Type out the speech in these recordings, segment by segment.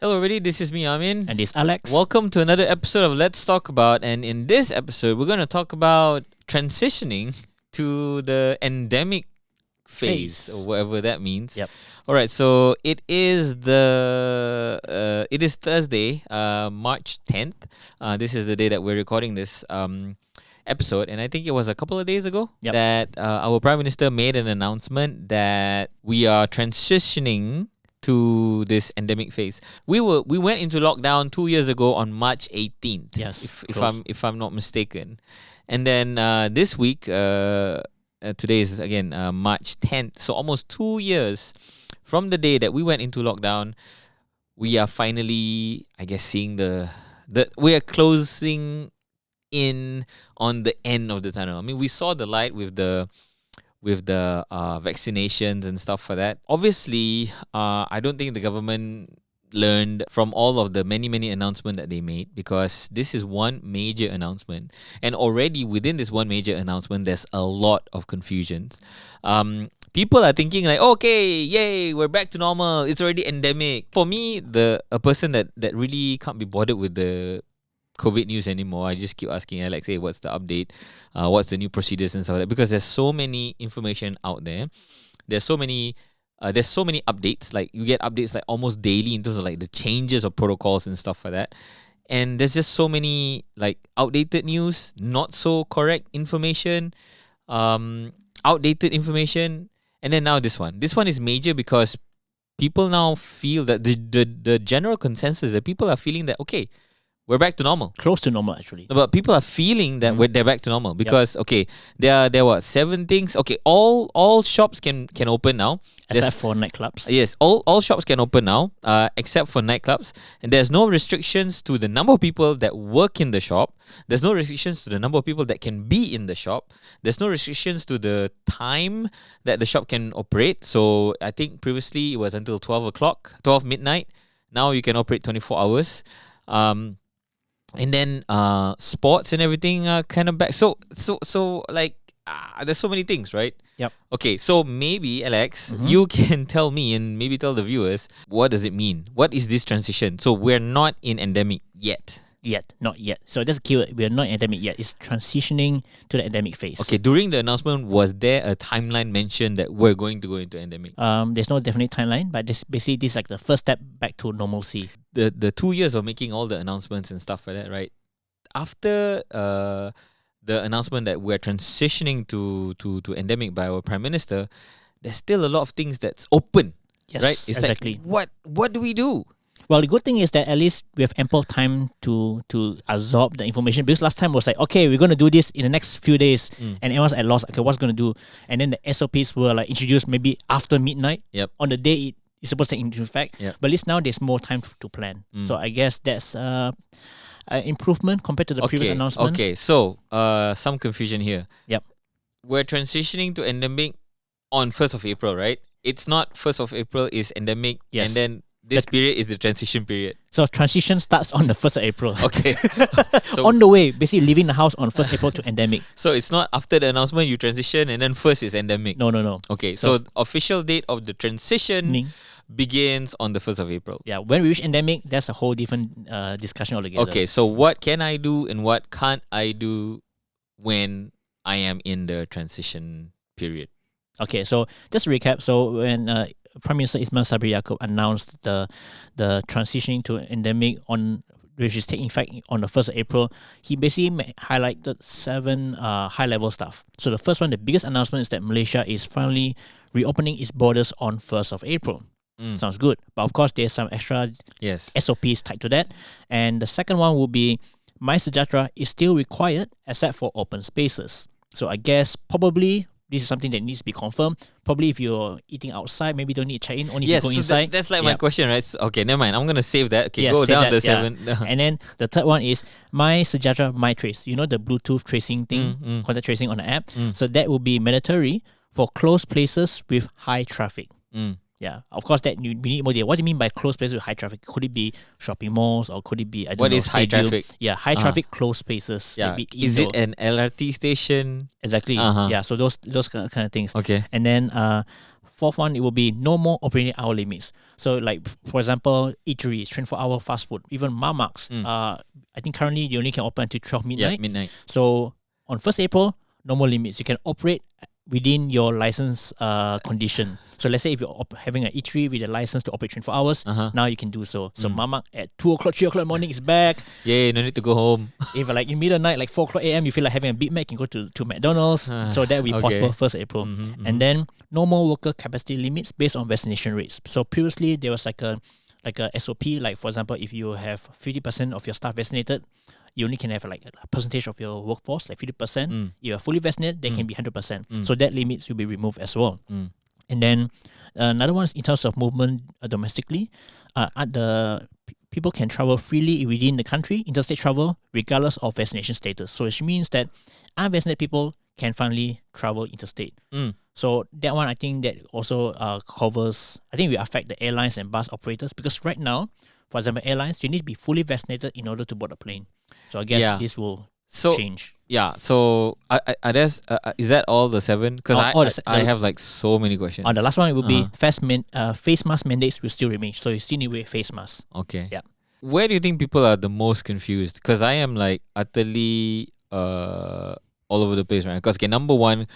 Hello everybody, this is me, Amin. And this is Alex. Welcome to another episode of Let's Talk About. And in this episode, we're going to talk about transitioning to the endemic phase, or whatever that means. Yep. All right, so it is Thursday, March 10th. This is the day that we're recording this episode, and I think it was a couple of days ago that our Prime Minister made an announcement that we are transitioning to this endemic phase. We went into lockdown 2 years ago on March 18th. Yes, if I'm not mistaken. And then this week, today is again March 10th. So almost 2 years from the day that we went into lockdown, we are finally, I guess, seeing we are closing in on the end of the tunnel. I mean, we saw the light with the vaccinations and stuff for that. Obviously, I don't think the government learned from all of the many announcements that they made, because this is one major announcement, and already within this one major announcement, there's a lot of confusions. People are thinking like, okay, yay, we're back to normal. It's already endemic. For me, a person that really can't be bothered with the COVID news anymore, I just keep asking Alex, hey, what's the update? What's the new procedures and stuff like that? Because there's so many information out there. There's so many updates. Like, you get updates like almost daily in terms of like the changes of protocols and stuff like that. And there's just so many like outdated news, not so correct information, outdated information. And then now this one. This one is major because people now feel that the general consensus that people are feeling that, okay, we're back to normal. Close to normal, actually. But people are feeling that they're back to normal because, okay, there are 7 things. Okay, all shops can open now. Except for nightclubs. Yes, all shops can open now, except for nightclubs. And there's no restrictions to the number of people that work in the shop. There's no restrictions to the number of people that can be in the shop. There's no restrictions to the time that the shop can operate. So I think previously it was until 12 midnight. Now you can operate 24 hours. And then sports and everything are kind of back. So like there's so many things, right? Yep. Okay, so maybe Alex, you can tell me and maybe tell the viewers, what does it mean? What is this transition? So we're not in endemic yet. Not yet. So that's the keyword. We're not endemic yet. It's transitioning to the endemic phase. Okay, during the announcement, was there a timeline mentioned that we're going to go into endemic? There's no definite timeline, but this is like the first step back to normalcy. The 2 years of making all the announcements and stuff like that, right? After the announcement that we're transitioning to endemic by our Prime Minister, there's still a lot of things that's open. Yes, right? It's exactly. Like, what do we do? Well, the good thing is that at least we have ample time to absorb the information, because last time was like, okay, we're going to do this in the next few days, and everyone's at loss, okay, what's going to do? And then the SOPs were like introduced maybe after midnight, on the day it's supposed to take into effect. But at least now there's more time to plan. So I guess that's an improvement compared to the previous announcements. Okay, so some confusion here. Yep. We're transitioning to endemic on 1st of April, right? It's not 1st of April is endemic, and then this period is the transition period. So transition starts on the 1st of April. Okay. So on the way, basically leaving the house on 1st April to endemic. So it's not after the announcement you transition and then first is endemic. No. Okay, so official date of the transition begins on the 1st of April. Yeah, when we reach endemic, that's a whole different discussion altogether. Okay, so what can I do and what can't I do when I am in the transition period? Okay, so just to recap, so when Prime Minister Ismail Sabri Yaakob announced the transitioning to endemic which is taking effect on the 1st of April, he basically highlighted 7 high-level stuff. So the first one, the biggest announcement, is that Malaysia is finally reopening its borders on 1st of April. Sounds good. But of course, there's some extra SOPs tied to that. And the second one will be, My Sejahtera is still required except for open spaces. So I guess probably this is something that needs to be confirmed. Probably if you're eating outside, maybe don't need to check in, only if you go inside. That's like my question, right? Okay, never mind. I'm going to save that. Okay, go down the 7. And then the third one is My Sejahtera, My Trace. You know the Bluetooth tracing thing, contact tracing on the app? So that will be mandatory for closed places with high traffic. Yeah, of course, that we need more data. What do you mean by closed places with high traffic? Could it be shopping malls, or could it be, what is high traffic? Yeah, high traffic closed spaces. Yeah, is it an LRT station? Exactly. Yeah, so those kind of things. Okay. And then fourth one, it will be no more operating hour limits. So like, for example, eateries, 24-hour fast food, even Mamak's. I think currently you only can open until 12 midnight. Yeah, midnight. So on 1st April, no more limits. You can operate within your license condition. So let's say if you're having an eatery with a license to operate 24 hours, now you can do so. So Mamak at 2 o'clock, 3 o'clock in the morning is back. Yeah, no need to go home. If like in middle of the night, like 4 o'clock a.m., you feel like having a Big Mac, you can go to McDonald's. So that will be possible 1st April. And then no more worker capacity limits based on vaccination rates. So previously there was like a SOP, like for example, if you have 50% of your staff vaccinated, you only can have like a percentage of your workforce, like 50%. If you're fully vaccinated, they can be 100%. So that limits will be removed as well. And then another one is in terms of movement domestically. People can travel freely within the country, interstate travel, regardless of vaccination status. So it means that unvaccinated people can finally travel interstate. So that one, I think that also covers, I think will affect the airlines and bus operators, because right now, for example, airlines, you need to be fully vaccinated in order to board a plane. So I guess this will change. Yeah. So is that all the 7? Because I have like so many questions. The last one will be face mask mandates will still remain. So you still need to wear face masks. Okay. Yeah. Where do you think people are the most confused? Because I am like utterly all over the place right now. Because number one,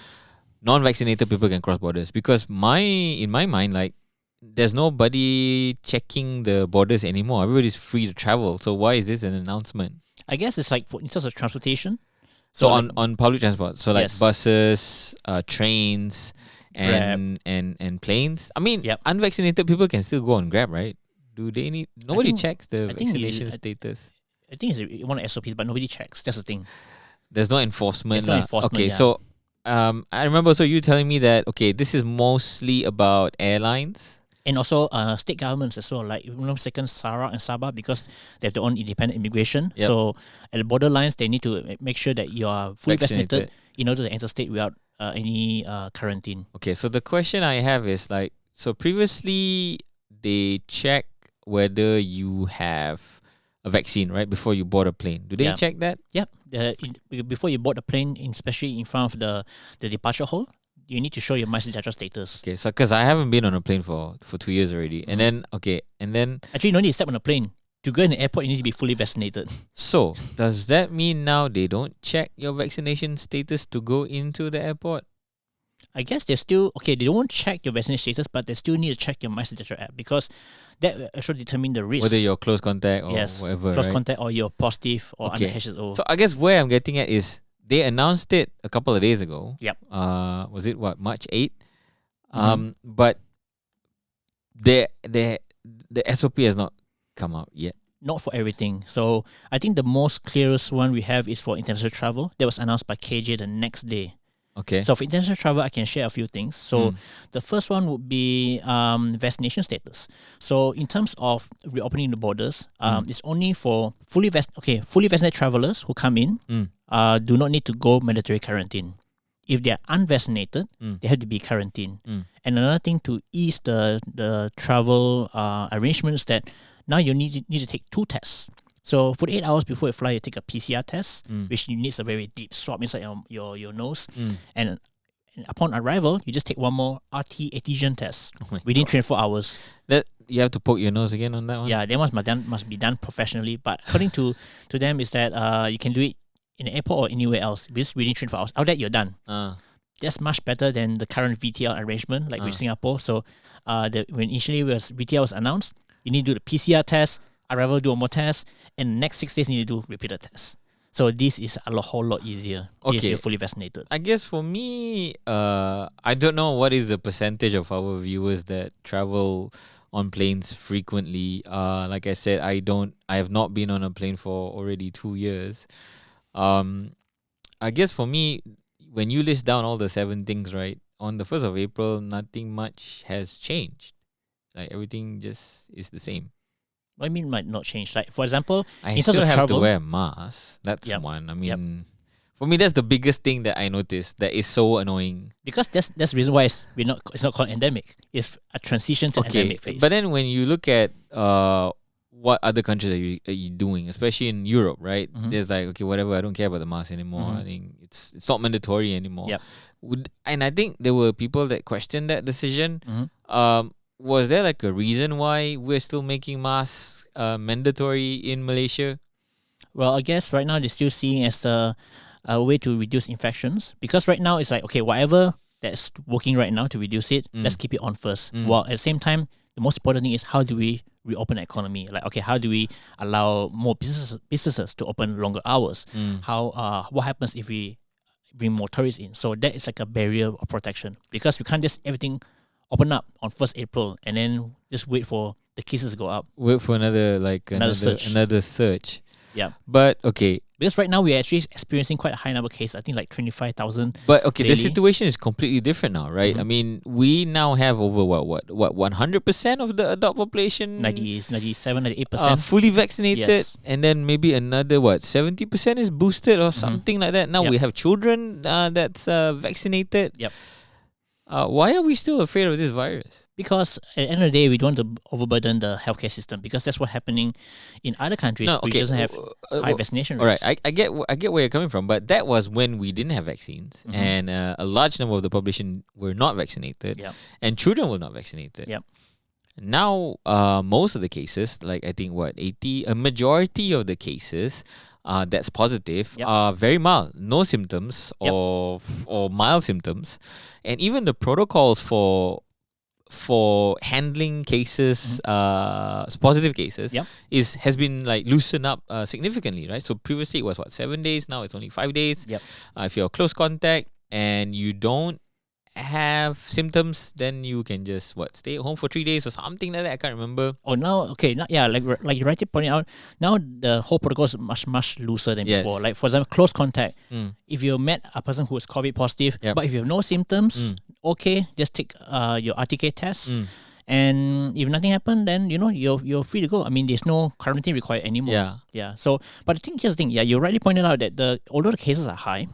non-vaccinated people can cross borders. Because in my mind, like, there's nobody checking the borders anymore. Everybody's free to travel. So why is this an announcement? I guess it's like in terms of transportation. So on public transport, so like buses, trains, and planes. I mean, unvaccinated people can still go on Grab, right? Do they need? Nobody checks the vaccination status. I think it's one of SOPs, but nobody checks. That's the thing. There's no enforcement. There's no enforcement. Okay, so I remember. So you telling me that this is mostly about airlines. And also state governments as well, like second Sarawak and Sabah, because they have their own independent immigration. So at the border lines, they need to make sure that you are fully vaccinated in order to enter state without any quarantine. Okay, so the question I have is like, so previously they check whether you have a vaccine, right, before you board a plane. Do they check that? Yep. Before you board the plane, especially in front of the departure hall, you need to show your MySejahtera status. Okay, so because I haven't been on a plane for 2 years already. And then, actually, you don't need to step on a plane. To go in the airport, you need to be fully vaccinated. So, does that mean now they don't check your vaccination status to go into the airport? I guess they still, they don't check your vaccination status, but they still need to check your MySejahtera app, because that will actually determine the risk. Whether you're close contact or whatever, close contact, or you're positive or under HSO. So, I guess where I'm getting at is, they announced it a couple of days ago. Yep. Was it March 8th? But the SOP has not come out yet. Not for everything. So I think the most clearest one we have is for international travel. That was announced by KJ the next day. Okay. So for international travel, I can share a few things. So the first one would be vaccination status. So in terms of reopening the borders, it's only for fully vaccinated travelers who come in. Do not need to go mandatory quarantine. If they are unvaccinated, they have to be quarantined. And another thing to ease the travel arrangements, that now you need to take 2 tests. So 48 hours before you fly, you take a PCR test, which needs a very deep swab inside your nose. And upon arrival, you just take one more RT antigen test within 24 hours. That you have to poke your nose again on that one? Yeah, that must be done professionally. But according to them, is that you can do it in the airport or anywhere else within 24 hours. After that, you're done. That's much better than the current VTL arrangement, like with Singapore. So when initially VTL was announced, you need to do the PCR test, arrival, do one more test, and the next 6 days you need to do repeated tests. So this is a whole lot easier if you're fully vaccinated. I guess for me, I don't know what is the percentage of our viewers that travel on planes frequently. Like I said, I have not been on a plane for already 2 years. I guess for me, when you list down all the 7 things, right, on the 1st of April, nothing much has changed. Like everything just is the same. What I mean might not change. Like for example, I in still terms of have travel, to wear a mask. That's one. I mean, for me, that's the biggest thing that I noticed that is so annoying. Because that's the reason why it's not called endemic. It's a transition to endemic phase. But then when you look at what other countries are you doing, especially in Europe, right? There's like, okay, whatever, I don't care about the mask anymore. I think it's not mandatory anymore. Yep. And I think there were people that questioned that decision. Was there like a reason why we're still making masks mandatory in Malaysia? Well, I guess right now they're still seeing as a way to reduce infections, because right now it's like, okay, whatever that's working right now to reduce it, let's keep it on first. While at the same time, the most important thing is how do we reopen the economy? Like, okay, how do we allow more businesses to open longer hours? What happens if we bring more tourists in? So that is like a barrier of protection, because we can't just everything open up on 1st April and then just wait for the cases to go up. Wait for another surge. Yeah. But okay. Because right now we're actually experiencing quite a high number of cases. I think like 25,000. But okay, daily. the situation is completely different now, right? I mean, we now have over what 100% of the adult population, 97, 98%, fully vaccinated, yes. And then maybe another 70% is boosted or something like that. Now we have children that's vaccinated. Yep. Why are we still afraid of this virus? Because at the end of the day, we don't want to overburden the healthcare system, because that's what's happening in other countries which doesn't have high vaccination rates. All right, I get where you're coming from, but that was when we didn't have vaccines, and a large number of the population were not vaccinated, and children were not vaccinated. Yep. Now, most of the cases, like I think a majority of the cases that's positive are very mild, no symptoms or mild symptoms, and even the protocols for handling cases, positive cases, has been like loosened up significantly, right? So previously it was 7 days, now it's only 5 days. If you're close contact and you don't have symptoms, then you can just stay at home for 3 days or something like that. I can't remember. Oh, now okay, like you rightly pointed out, now the whole protocol is much looser than before. Like for example, close contact. If you met a person who is COVID positive, but if you have no symptoms, okay, just take your RTK test. And if nothing happened, then you're free to go. I mean, there's no quarantine required anymore. So, but here's the thing. You rightly pointed out that although the cases are high,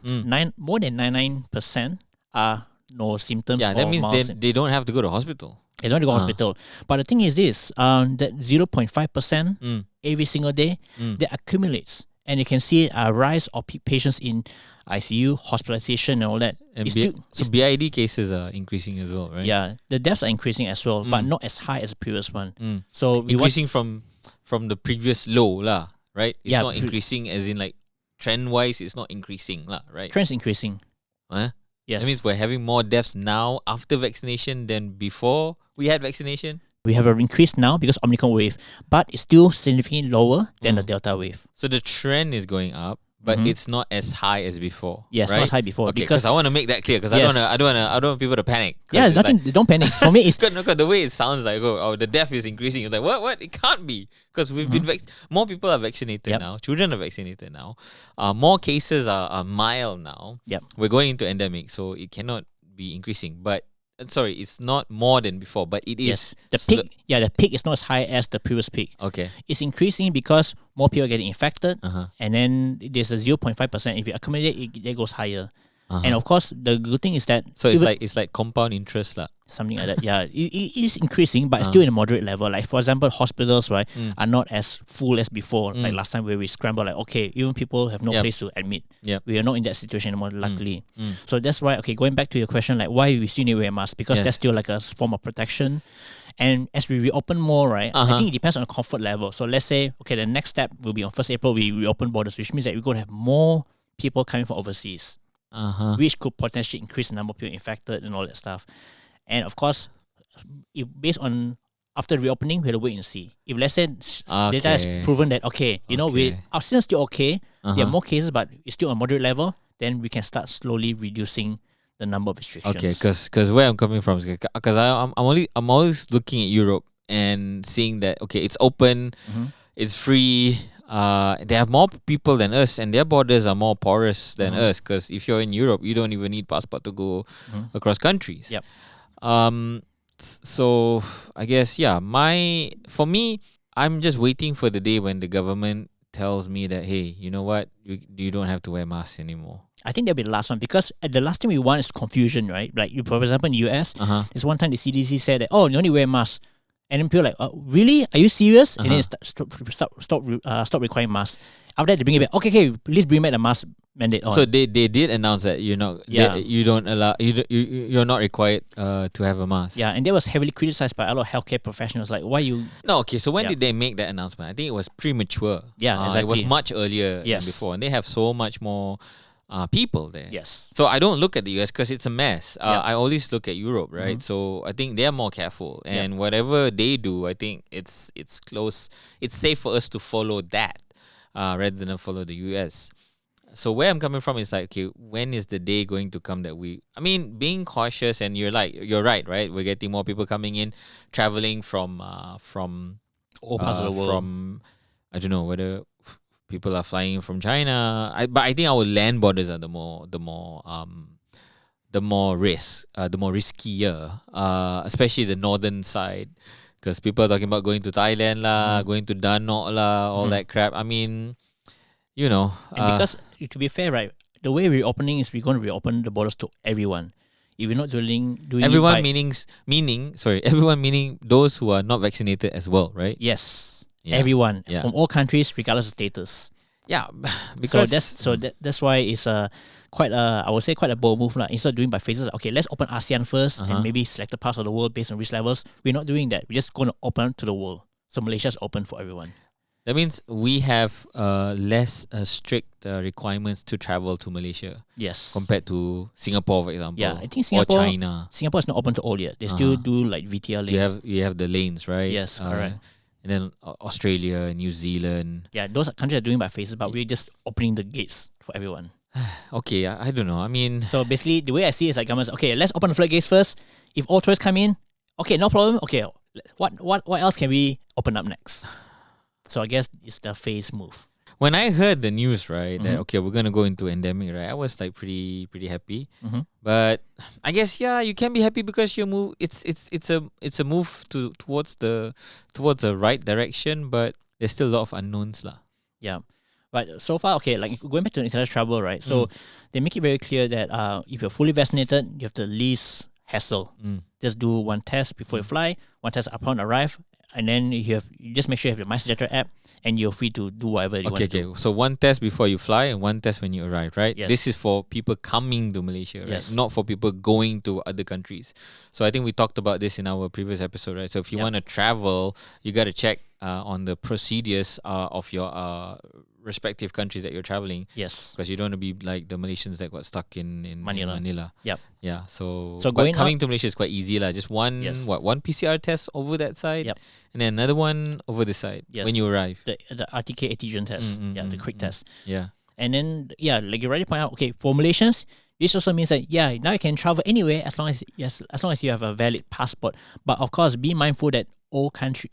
more than 99% are no symptoms. That means they don't have to go to hospital. They don't have to go to hospital. But the thing is this: that 0.5% every single day that accumulates, and you can see a rise of patients in ICU, hospitalization, and all that. And BID cases are increasing as well, right? Yeah, the deaths are increasing as well, but not as high as the previous one. So increasing from the previous low, lah, right? It's not increasing as in like trend wise. It's not increasing, lah, right? Trend's increasing. Huh? Yes. That means we're having more deaths now after vaccination than before we had vaccination. We have an increase now because Omicron wave, but it's still significantly lower than the Delta wave. So the trend is going up, but it's not as high as before. Yes, right? not as high before. Okay, because I want to make that clear, because I don't want people to panic. Yeah, nothing. Don't panic. For me, it's because the way it sounds like the death is increasing. It's like what? It can't be, because we've been more people are vaccinated now. Children are vaccinated now. More cases are mild now. Yep. We're going into endemic, so it cannot be increasing. But sorry, it's not more than before, but it is. The peak is not as high as the previous peak. Okay. It's increasing because more people are getting infected, and then there's a 0.5%. If you accumulate, it goes higher. And of course, the good thing is that it's like compound interest, lah. Something like that. Yeah, it is increasing, but it's still in a moderate level. Like for example, hospitals are not as full as before. Like last time where we scrambled, like okay, even people have no place to admit. We are not in that situation anymore, luckily. So that's why, okay, going back to your question, like why we still need to wear masks, because that's still like a form of protection. And as we reopen more, right, I think it depends on the comfort level. So let's say, okay, the next step will be on 1st April, we reopen borders, which means that we're going to have more people coming from overseas, which could potentially increase the number of people infected and all that stuff. And of course, if based on after reopening, we have to wait and see. If let's say data has proven that, our system's still okay, there are more cases, but it's still on moderate level, then we can start slowly reducing the number of restrictions. Okay, because where I'm coming from is because I'm always looking at Europe and seeing that, okay, it's open, it's free. They have more people than us, and their borders are more porous than us. Because if you're in Europe, you don't even need passport to go across countries. Yep. So I guess for me, I'm just waiting for the day when the government tells me that, hey, you know what, you don't have to wear masks anymore. I think that'll be the last one, because the last thing we want is confusion, right? Like, for example, in the US, there's one time the CDC said that, you only wear masks And then people like, really? Are you serious? And then Uh-huh. it stop requiring masks. After that, they bring it back. Okay, please bring back the mask mandate on. So they did announce that you're not Yeah. you don't allow you're not required to have a mask. Yeah, and that was heavily criticized by a lot of healthcare professionals. Like, why you? No, okay. So when Yeah. did they make that announcement? I think it was premature. Yeah, It was exactly. much earlier Yes. than before, and they have so much more people there. Yes. So I don't look at the US because it's a mess. Yeah. I always look at Europe, right? So I think they're more careful, and whatever they do, I think it's close. It's safe for us to follow that rather than follow the US. So where I'm coming from is like, okay, when is the day going to come that I mean, being cautious, and you're right? We're getting more people coming in, traveling from All parts of the world. from, I don't know whether people are flying in from China. But I think our land borders are the more riskier, especially the northern side, because people are talking about going to Thailand lah, going to Danok lah, all that crap. I mean, And because to be fair, right, the way we're opening is we're going to reopen the borders to everyone. If we're not doing everyone it by, everyone meaning those who are not vaccinated as well, right? yes, Yeah. everyone Yeah. from all countries, regardless of status. Yeah, So because that's why it's quite I would say quite a bold move lah. Instead of doing by phases, like, okay, let's open ASEAN first and maybe select the parts of the world based on risk levels. We're not doing that. We're just going to open to the world. So Malaysia's open for everyone. that means we have less strict requirements to travel to Malaysia Yes. compared to Singapore, for example. Yeah, I think or Singapore China. Singapore is not open to all yet. They still do like VTL lanes. You have the lanes, right? Yes, correct. And then Australia, New Zealand. Yeah, those countries are doing by phases, but we're just opening the gates for everyone. Okay, I don't know. I mean, So basically, the way I see it is like governments, okay, let's open the floodgates first. If all tourists come in, okay, no problem. Okay, what else can we open up next? So I guess it's the phase move. when I heard the news, right, that okay, we're gonna go into endemic, right, I was like pretty happy. But I guess you can be happy because you move. It's a move towards the right direction, but there's still a lot of unknowns, lah. Yeah. But so far, okay, like going back to international travel, right? So they make it very clear that if you're fully vaccinated, you have the least hassle. Just do one test before you fly, one test upon arrive, and then you just make sure you have the MySejahtera app, and you're free to do whatever you want to do. So one test before you fly and one test when you arrive, right? Yes. This is for people coming to Malaysia, right? Yes. Not for people going to other countries. So I think we talked about this in our previous episode, right? So if you want to travel, you got to check on the procedures of your respective countries that you're traveling, Yes. because you don't want to be like the Malaysians that got stuck in Manila. Yep. Yeah. So So but going coming to Malaysia is quite easy, lah. Just one Yes. one PCR test over that side, Yep. and then another one over this side Yes. when you arrive. The RTK antigen test, the quick test. Yeah. And then, like you already point out, okay, for Malaysians, this also means that, now you can travel anywhere as long as you have a valid passport. But of course, be mindful that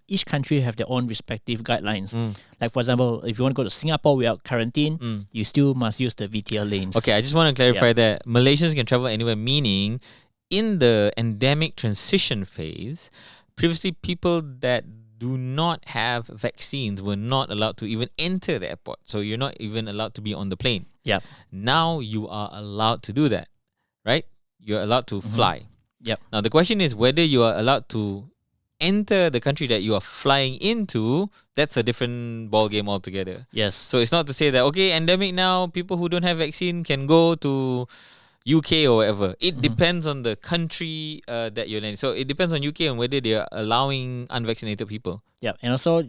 each country have their own respective guidelines. Like, for example, if you want to go to Singapore without quarantine, you still must use the VTL lanes. Okay, I just want to clarify that Malaysians can travel anywhere, meaning in the endemic transition phase, previously people that do not have vaccines were not allowed to even enter the airport. So you're not even allowed to be on the plane. Yep. Now you are allowed to do that, right? You're allowed to fly. Yep. Now the question is whether you are allowed to enter the country that you are flying into. That's a different ball game altogether. Yes. So it's not to say that, okay, endemic now, people who don't have vaccine can go to UK or whatever. It depends on the country that you're in. So it depends on UK and whether they are allowing unvaccinated people. Yeah, and also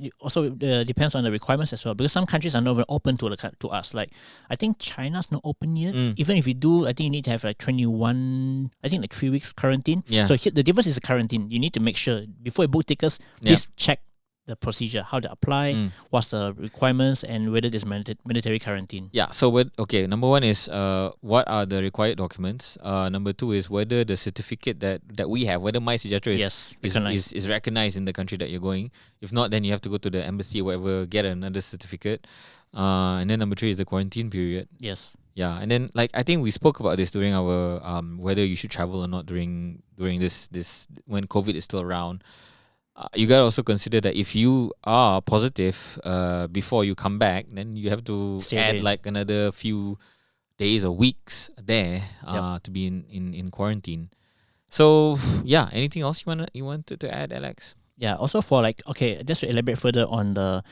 depends on the requirements as well, because some countries are not even open to us. Like, I think China's not open yet. Even if you do, I think you need to have like 21, I think like 3 weeks quarantine. Yeah. So the difference is the quarantine. You need to make sure before you book tickets, please check the procedure, how to apply, what's the requirements, and whether there's mandatory quarantine. Yeah. So number one is what are the required documents? Number two is whether the certificate that we have, whether MySejahtera is recognized in the country that you're going. If not, then you have to go to the embassy or whatever, get another certificate. And then number three is the quarantine period. Yes. Yeah, and then like I think we spoke about this during our whether you should travel or not during this when COVID is still around. You gotta also consider that if you are positive before you come back, then you have to add like another few days or weeks there to be in quarantine. So anything else you wanted to add, Alex? Yeah. Also for like, okay, just to elaborate further on the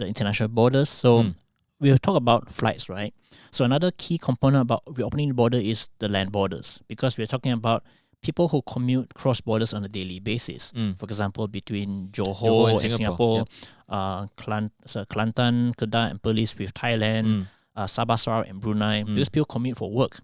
international borders. So we'll talk about flights, right? So another key component about reopening the border is the land borders, because we're talking about people who commute cross borders on a daily basis. For example, between Johor and Singapore, Kelantan, Kedah, and Perlis with Thailand, Sabah, Sarawak, and Brunei. Because people commute for work.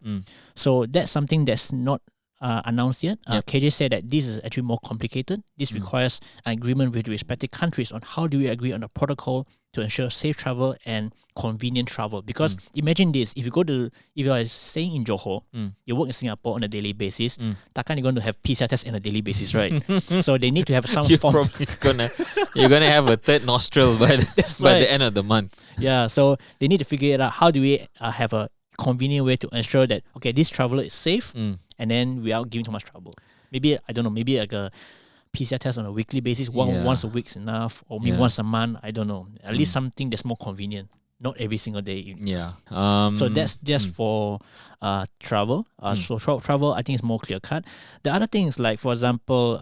So that's something that's not announced yet. KJ said that this is actually more complicated. This requires an agreement with the respective countries on how do we agree on a protocol to ensure safe travel and convenient travel. Because imagine this: if you are staying in Johor, you work in Singapore on a daily basis, takkan you're going to have PCR tests on a daily basis, right? So they need to have some form. You're gonna have a third nostril by the end of the month. Yeah, so they need to figure it out. How do we have a convenient way to ensure that, okay, this traveler is safe, and then without giving too much trouble? Maybe, I don't know, maybe like a PCR test on a weekly basis, once a week's enough, or maybe once a month, I don't know. At least something that's more convenient, not every single day. Yeah. So that's just for travel. So travel, I think, is more clear cut. The other things, like for example,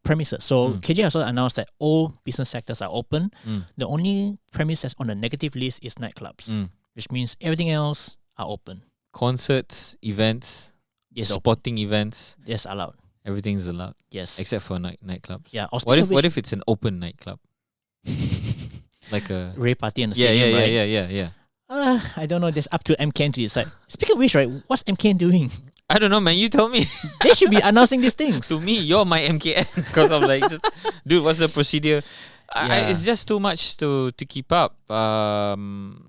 premises. So KJ also announced that all business sectors are open. The only premises on the negative list is nightclubs, which means everything else are open. Concerts, events, sporting events. Yes, allowed. Everything's allowed. Yes. Except for nightclubs. Yeah. What if it's an open nightclub? Like a rave party in the stadium, right? Yeah. I don't know. That's up to MKN to decide. Speaking of which, right, what's MKN doing? I don't know, man. You tell me. They should be announcing these things. To me, you're my MKN, because I'm like, dude, what's the procedure? It's just too much to keep up.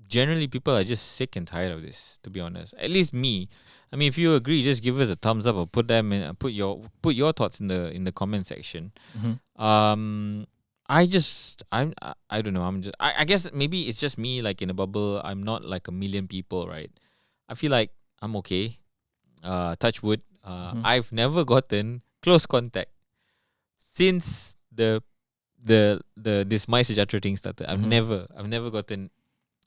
Generally, people are just sick and tired of this, to be honest. At least me. I mean, if you agree, just give us a thumbs up or put your thoughts in the comment section. I don't know. I guess maybe it's just me, like in a bubble. I'm not like a million people, right? I feel like I'm okay. Touch wood. I've never gotten close contact since this My Sejahtera thing started. I've never gotten.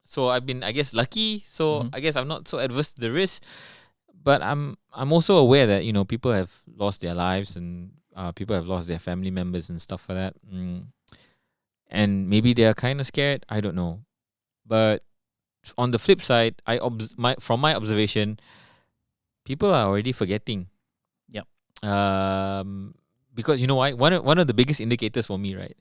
So I've been, I guess, lucky. So I guess I'm not so adverse to the risk. But I'm also aware that, people have lost their lives, and people have lost their family members and stuff like that. And maybe they are kind of scared. I don't know. But on the flip side, from my observation, people are already forgetting. Yep. Because you know why? One of the biggest indicators for me, right?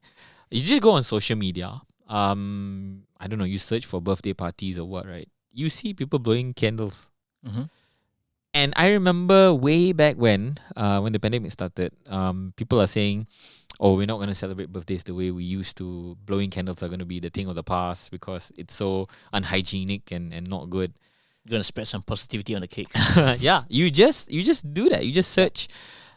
You just go on social media. I don't know. You search for birthday parties or what, right? You see people blowing candles. And I remember way back when the pandemic started, people are saying, "Oh, we're not going to celebrate birthdays the way we used to. Blowing candles are going to be the thing of the past because it's so unhygienic and not good." You're gonna spread some positivity on the cake. Yeah, you just do that. You just search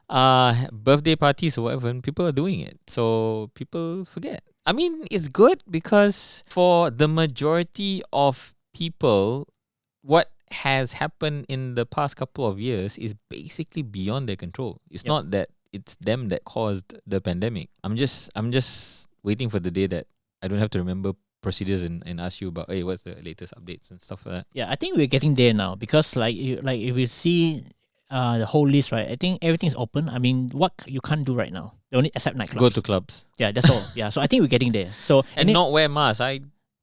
birthday parties or whatever, and people are doing it. So people forget. I mean, it's good because for the majority of people, what has happened in the past couple of years is basically beyond their control. It's not that it's them that caused the pandemic. I'm just waiting for the day that I don't have to remember procedures and ask you about, hey, what's the latest updates and stuff like that. Yeah, I think we're getting there now, because like if you see the whole list, right, I think everything's open. I mean, what you can't do right now, the only except nightclubs. Go to clubs. Yeah, that's all. Yeah, so I think we're getting there. So and not wear masks.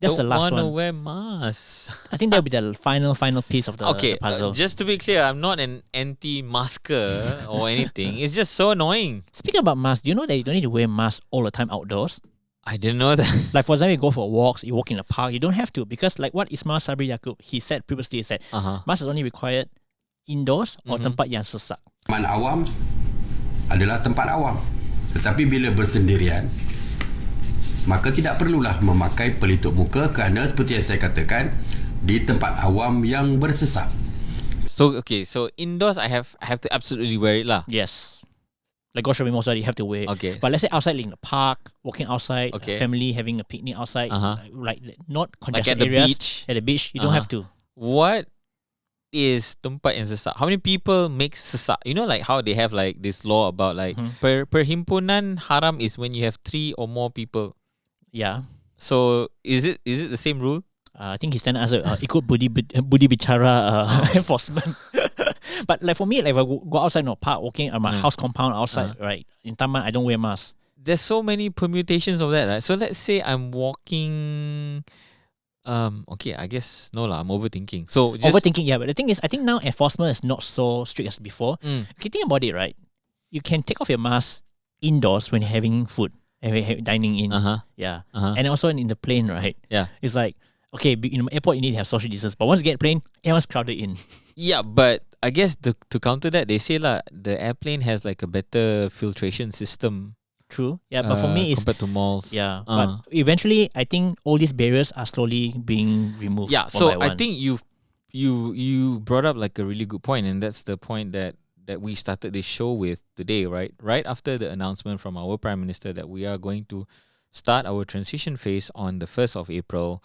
That's the last one. Want to wear masks. I think that'll be the final piece of the puzzle. Just to be clear, I'm not an anti-masker or anything. It's just so annoying. Speaking about masks, do you know that you don't need to wear masks all the time outdoors? I didn't know that. Like, for example, you go for walks, you walk in the park, you don't have to, because like what Ismail Sabri Yaakob, he said previously, is that mask is only required indoors or tempat yang sesak. Taman awam adalah tempat awam. Tetapi bila bersendirian, maka tidak perlulah memakai pelitup muka, kerana seperti yang saya katakan, di tempat awam yang bersesak. So indoors I have to absolutely wear it lah. Yes. Like go shopping malls, you have to wear it. Okay. But let's say outside, like in the park, walking outside, family having a picnic outside, like not congested like at areas. The beach. At the beach, you don't have to. What is tempat yang sesak? How many people make sesak? You know, like how they have like this law about like perhimpunan haram is when you have 3 or more people. Yeah. So is it the same rule? I think he's trying to answer ikut budi bicara enforcement. But like for me, like if I go outside, no park, walking on my house compound outside, right in Taman, I don't wear mask. There's so many permutations of that, right? So let's say I'm walking. Okay, I guess no lah. I'm overthinking. So just Overthinking, yeah. But the thing is, I think now enforcement is not so strict as before. If you think about it, right, you can take off your mask indoors when you're having food and dining in. And also in the plane, right? Yeah. It's like, okay, in the airport you need to have social distance, but once you get plane, everyone's crowded in. Yeah, but I guess to counter that, they say the airplane has like a better filtration system. True. Yeah, but for me, it's compared to malls. Yeah, but eventually, I think all these barriers are slowly being removed. Yeah, one so by one. I think you brought up like a really good point, and that's the point that we started this show with today, right? Right after the announcement from our Prime Minister that we are going to start our transition phase on the 1st of April,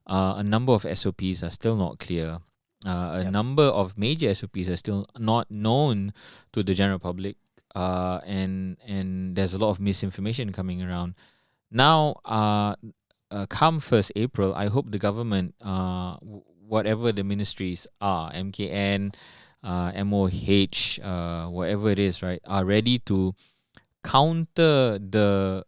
a number of SOPs are still not clear. A number of major SOPs are still not known to the general public. And there's a lot of misinformation coming around. Now, come 1st April, I hope the government, whatever the ministries are, MKN, MOH, whatever it is, right, are ready to counter the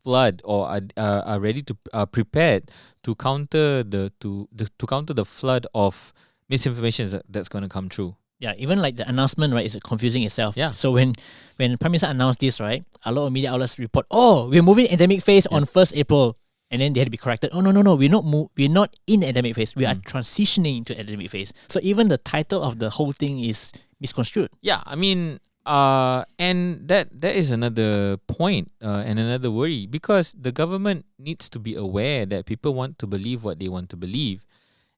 flood, or are ready to prepared to counter to counter the flood of misinformation that's going to come true. Yeah, even like the announcement, right, is confusing itself. Yeah. So when Prime Minister announced this, right, a lot of media outlets report, we're moving endemic phase on 1st April. And then they had to be corrected. Oh, no, we're not in endemic phase. We are transitioning to endemic phase. So even the title of the whole thing is misconstrued. Yeah, I mean, and that is another point and another worry, because the government needs to be aware that people want to believe what they want to believe.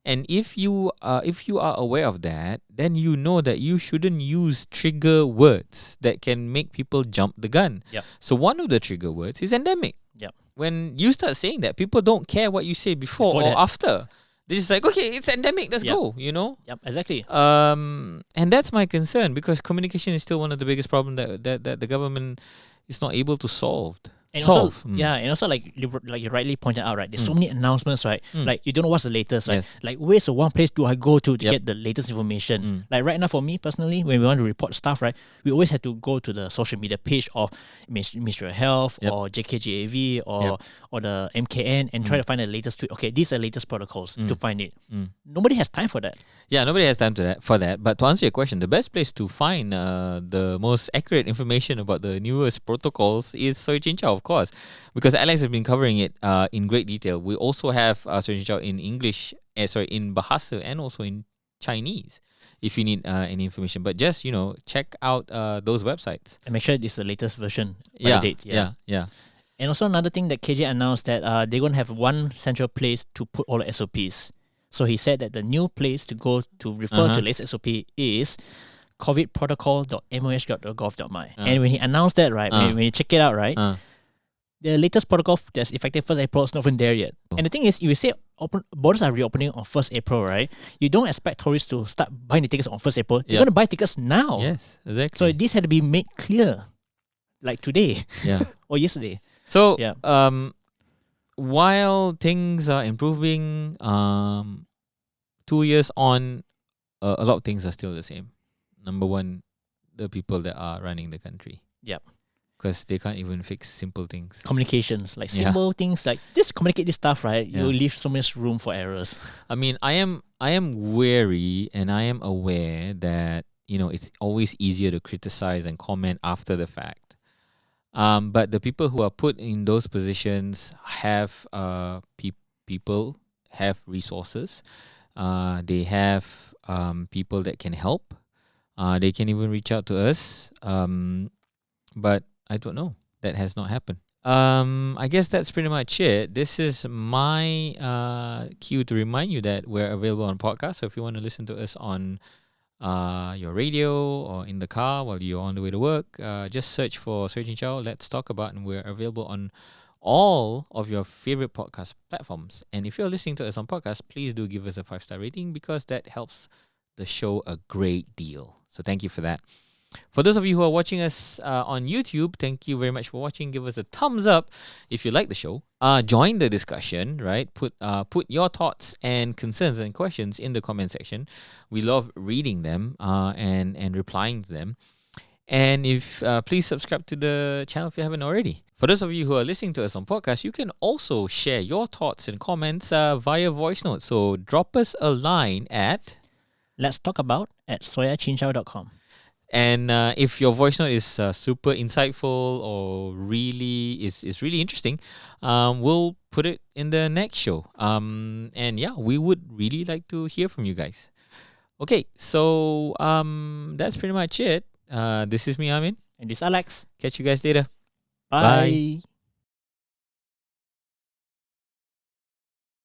And if you are aware of that, then you know that you shouldn't use trigger words that can make people jump the gun. Yep. So one of the trigger words is endemic. Yep. When you start saying that, people don't care what you say before or that. after. They're just like, okay, it's endemic, let's go, you know? Yep, exactly. And that's my concern, because communication is still one of the biggest problems that the government is not able to solve. And also, and also like you rightly pointed out, right? There's so many announcements, right? Like you don't know what's the latest, right? Yes. Like where's the one place do I go to get the latest information? Like right now, for me personally, when we want to report stuff, right, we always have to go to the social media page of Ministry of Health or JKGAV or the MKN and try to find the latest tweet. Okay, these are the latest protocols to find it. Nobody has time for that. Yeah, nobody has time for that. But to answer your question, the best place to find the most accurate information about the newest protocols is Soy Chin Chow, of course, because Alex has been covering it in great detail. We also have Soy Chin Chow in English, in Bahasa, and also in Chinese, if you need any information. But just, check out those websites. And make sure it's the latest version by the date. Yeah. And also another thing that KJ announced that they're going to have one central place to put all the SOPs. So he said that the new place to go to refer to the latest SOP is covidprotocol.moh.gov.my. And when he announced that, right, when you check it out, right, the latest protocol that's effective 1st April is not even there yet. And the thing is, if you say borders are reopening on 1st April, right, you don't expect tourists to start buying the tickets on 1st April. You're going to buy tickets now. Yes, exactly. So this had to be made clear, like today or yesterday. So, while things are improving, 2 years on, a lot of things are still the same. Number one, the people that are running the country. Yep. Because they can't even fix simple things. Communications, like simple things, like just communicate this stuff, right? You leave so much room for errors. I mean, I am wary, and I am aware that, it's always easier to criticize and comment after the fact. But the people who are put in those positions have people, have resources. They have people that can help. They can even reach out to us. But I don't know. That has not happened. I guess that's pretty much it. This is my cue to remind you that we're available on podcast. So if you want to listen to us on your radio or in the car while you're on the way to work, just search for Soy Chin Chow, Let's Talk About, and we're available on all of your favorite podcast platforms. And if you're listening to us on podcast, please do give us a 5-star rating, because that helps the show a great deal. So thank you for that. For those of you who are watching us on YouTube, thank you very much for watching. Give us a thumbs up if you like the show. Join the discussion, right? Put your thoughts and concerns and questions in the comment section. We love reading them and replying to them. And if please subscribe to the channel if you haven't already. For those of you who are listening to us on podcast, you can also share your thoughts and comments via voice note. So drop us a line at Let's talk about at soyachinchao.com. And if your voice note is super insightful or really is really interesting, we'll put it in the next show. And yeah, we would really like to hear from you guys. Okay, so that's pretty much it. This is me, Amin. And this is Alex. Catch you guys later. Bye.